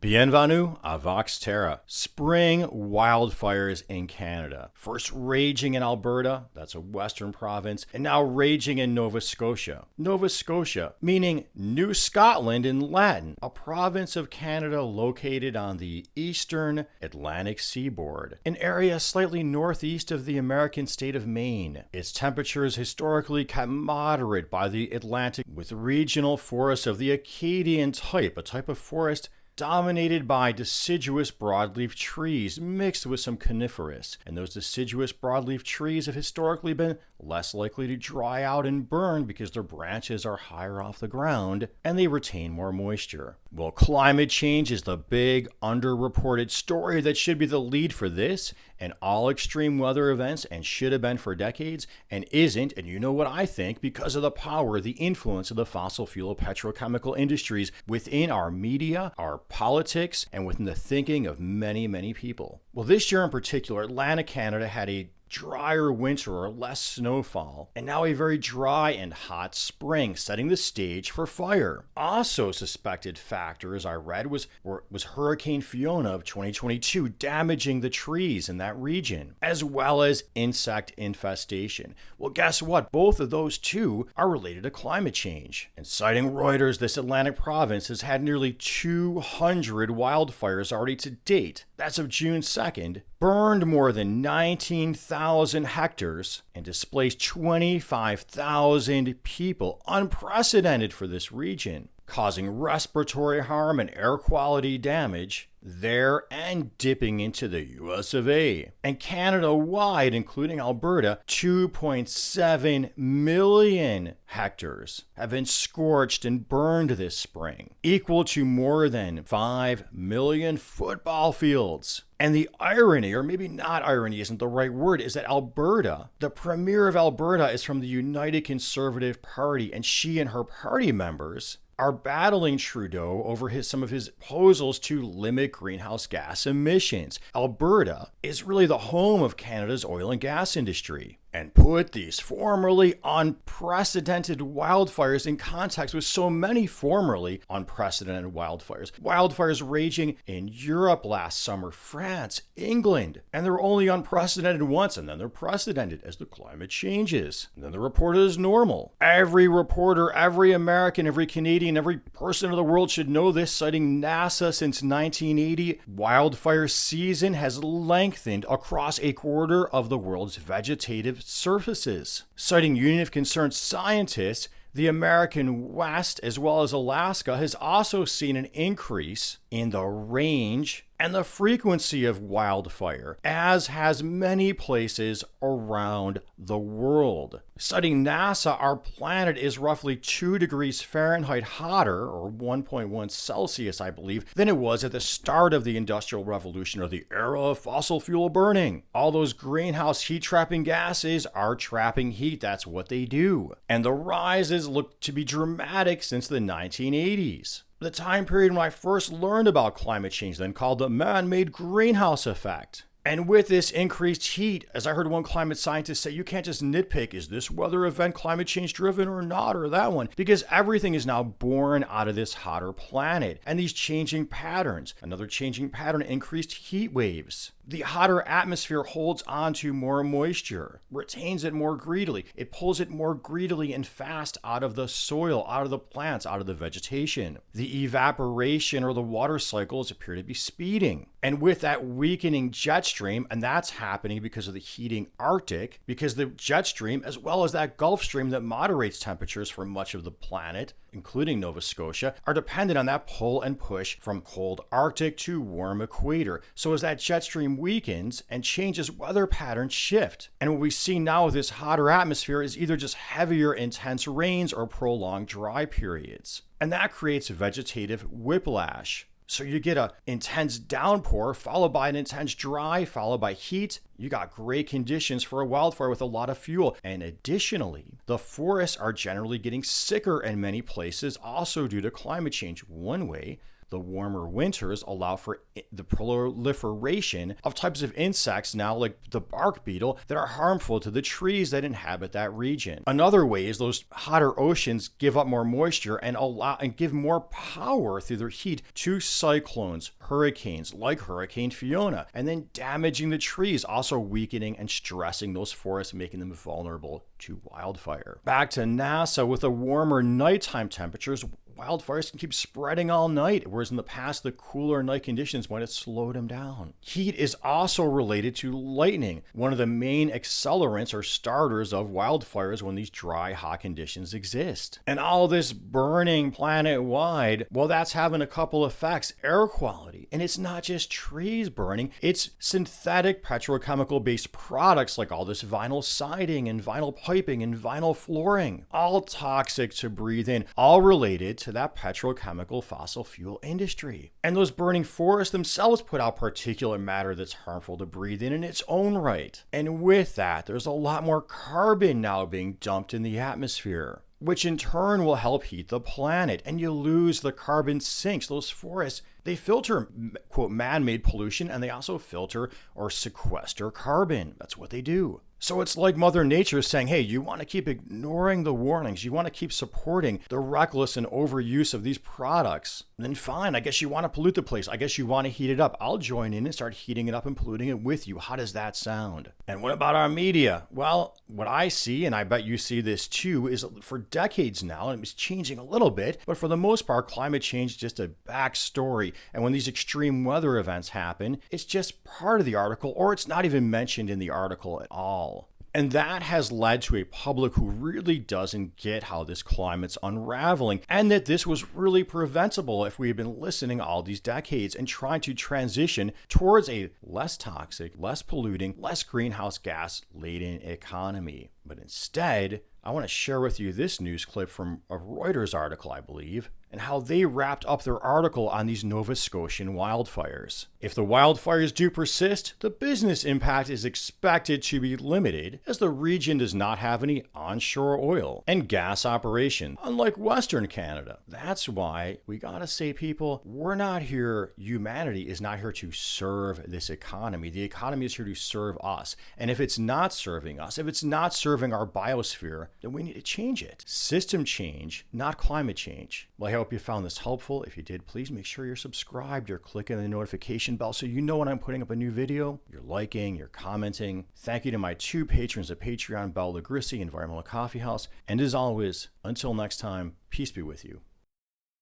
Bienvenue à Vox Terra. Spring wildfires in Canada. First raging in Alberta, that's a western province, and now raging in Nova Scotia. Nova Scotia, meaning New Scotland in Latin, a province of Canada located on the eastern Atlantic seaboard, an area slightly northeast of the American state of Maine. Its temperatures historically kept moderate by the Atlantic, with regional forests of the Acadian type, a type of forest dominated by deciduous broadleaf trees mixed with some coniferous. And those deciduous broadleaf trees have historically been less likely to dry out and burn because their branches are higher off the ground and they retain more moisture. Well, climate change is the big underreported story that should be the lead for this and all extreme weather events and should have been for decades and isn't. And you know what I think, because of the power, the influence of the fossil fuel petrochemical industries within our media, our politics, and within the thinking of many, many people. Well, this year in particular, Atlantic Canada had a drier winter or less snowfall, and now a very dry and hot spring, setting the stage for fire. Also suspected factor, as I read, was Hurricane Fiona of 2022 damaging the trees in that region, as well as insect infestation. Well, guess what? Both of those two are related to climate change. And citing Reuters, this Atlantic province has had nearly 200 wildfires already to date. That's of June 2nd, burned more than 19,000 hectares and displaced 25,000 people, unprecedented for this region, causing respiratory harm and air quality damage there and dipping into the US of A. And Canada-wide, including Alberta, 2.7 million hectares have been scorched and burned this spring, equal to more than 5 million football fields. And the irony, or maybe not irony isn't the right word, is that Alberta, the premier of Alberta, is from the United Conservative Party, and she and her party members are battling Trudeau over some of his proposals to limit greenhouse gas emissions. Alberta is really the home of Canada's oil and gas industry. And put these formerly unprecedented wildfires in context with so many formerly unprecedented wildfires. Wildfires raging in Europe last summer, France, England. And they're only unprecedented once, and then they're precedented as the climate changes. And then they're reported as normal. Every reporter, every American, every Canadian, every person in the world should know this, citing NASA since 1980. Wildfire season has lengthened across a quarter of the world's vegetative surfaces. Citing Union of Concerned Scientists, the American West, as well as Alaska, has also seen an increase in the range and the frequency of wildfire, as has many places around the world. Citing NASA, our planet is roughly 2 degrees Fahrenheit hotter, or 1.1 Celsius, I believe, than it was at the start of the Industrial Revolution or the era of fossil fuel burning. All those greenhouse heat-trapping gases are trapping heat. That's what they do. And the rises look to be dramatic since the 1980s. The time period when I first learned about climate change, then called the man-made greenhouse effect. And with this increased heat, as I heard one climate scientist say, you can't just nitpick, is this weather event climate change driven or not, or that one? Because everything is now born out of this hotter planet and these changing patterns. Another changing pattern, increased heat waves. The hotter atmosphere holds on to more moisture, retains it more greedily. It pulls it more greedily and fast out of the soil, out of the plants, out of the vegetation. The evaporation or the water cycles appear to be speeding. And with that weakening jet stream, and that's happening because of the heating Arctic, because the jet stream, as well as that Gulf Stream that moderates temperatures for much of the planet, including Nova Scotia, are dependent on that pull and push from cold Arctic to warm equator. So as that jet stream weakens and changes, weather patterns shift. And what we see now with this hotter atmosphere is either just heavier, intense rains or prolonged dry periods. And that creates vegetative whiplash. So you get an intense downpour followed by an intense dry, followed by heat. You got great conditions for a wildfire with a lot of fuel. And additionally, the forests are generally getting sicker in many places, also due to climate change. One way The warmer winters allow for the proliferation of types of insects now like the bark beetle that are harmful to the trees that inhabit that region. Another way is those hotter oceans give up more moisture and give more power through their heat to cyclones, hurricanes like Hurricane Fiona, and then damaging the trees, also weakening and stressing those forests, making them vulnerable to wildfire. Back to NASA, with the warmer nighttime temperatures, wildfires can keep spreading all night, whereas in the past, the cooler night conditions might have slowed them down. Heat is also related to lightning, one of the main accelerants or starters of wildfires when these dry, hot conditions exist. And all this burning planet-wide, well, that's having a couple effects. Air quality, and it's not just trees burning, it's synthetic petrochemical-based products like all this vinyl siding and vinyl piping and vinyl flooring, all toxic to breathe in, all related to that petrochemical fossil fuel industry. And those burning forests themselves put out particulate matter that's harmful to breathe in its own right. And with that, there's a lot more carbon now being dumped in the atmosphere, which in turn will help heat the planet. And you lose the carbon sinks. Those forests, they filter, quote, man-made pollution, and they also filter or sequester carbon. That's what they do. So it's like Mother Nature saying, hey, you want to keep ignoring the warnings, you want to keep supporting the reckless and overuse of these products, then fine, I guess you want to pollute the place. I guess you want to heat it up. I'll join in and start heating it up and polluting it with you. How does that sound? And what about our media? Well, what I see, and I bet you see this too, is for decades now, and it's changing a little bit, but for the most part, climate change is just a backstory. And when these extreme weather events happen, it's just part of the article, or it's not even mentioned in the article at all. And that has led to a public who really doesn't get how this climate's unraveling, and that this was really preventable if we had been listening all these decades and trying to transition towards a less toxic, less polluting, less greenhouse gas laden economy. But instead, I want to share with you this news clip from a Reuters article, I believe, and how they wrapped up their article on these Nova Scotian wildfires. If the wildfires do persist, the business impact is expected to be limited, as the region does not have any onshore oil and gas operation, unlike Western Canada. That's why we gotta say, people, we're not here, humanity is not here to serve this economy. The economy is here to serve us. And if it's not serving us, if it's not serving our biosphere, then we need to change it. System change, not climate change. Well, I hope you found this helpful. If you did, please make sure you're subscribed. You're clicking the notification bell so you know when I'm putting up a new video. You're liking, you're commenting. Thank you to my two patrons at Patreon, Belle Legrissi, Environmental Coffee House. And as always, until next time, peace be with you.